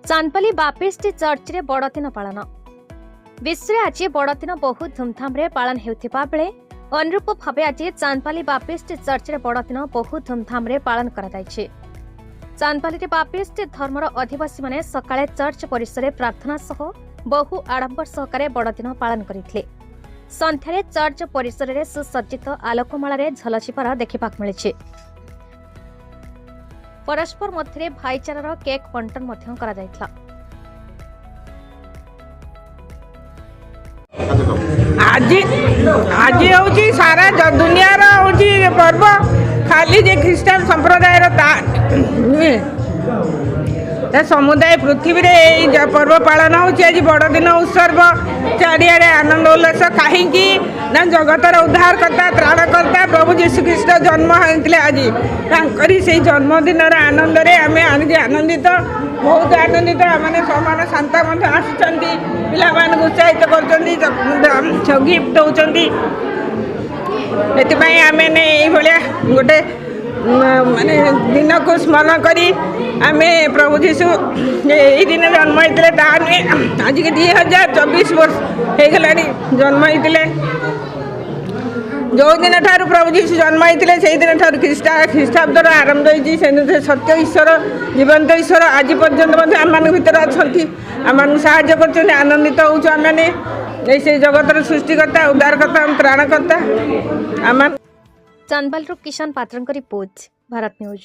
Chandpali बापिस्ट church रे बड़दिन पालन विश्व आज बड़दिन बहुत धूमधाम रे पालन हेउथिबा बेले अनुरूप भावे आज चांदपाली बापिस्ट चर्च रे बड़दिन बहुत धूमधाम रे पालन करा जायछि। चांदपाली रे बापिस्ट धर्मर अधिवासी माने सकाळे चर्च परिसर रे प्रार्थना सह बहु आडंबर सहकारे बड़दिन पालन करिथिले। संध्यारे चर्च परिसर रे सुसज्जित आलोकमाला रे झलसिपार देखिबाक मिलिछि। परस्पर मध्य भाईचारार केक बंटन मध्य करा जायथिला। आज आज हूँ सारा दुनिया पर्व खाली जे ख्रीष्टान संप्रदाय समुदाय पृथ्वी रे पर्व पालन होची। आज बड़दिन उत्सव चारिआडे आनंद उल्लास कहीं ना जगतर उद्धारकर्ता त्राणकर्ता प्रभु जीशु ख्रीष्ट जन्म होते आज तांकरी से जन्मदिन आनंद रे आमे आज आनंदित बहुत आनंदित मैंने समान शांता आसुँच पिला उत्साहित कर गिफ्ट दौरान ये आम गोटे माने दिन को स्मरण करी आमे प्रभु जीशु यही दिन जन्म होते आज के 2024 वर्ष हो गला जन्म होते जो दिन ठार प्रभु जीशु जन्म होते से दिन ठार ख्रीष्टाब्दर आरंभ होती सत्य ईश्वर जीवंत ईश्वर आज पर्यंत आम भर अच्छा आम साहय कर आनंदित होने से जगतर सृष्टिकर्ता उद्धारकर्ता त्राणकर्ता आम चांदपाल किशन पात्र रिपोर्ट भारत न्यूज।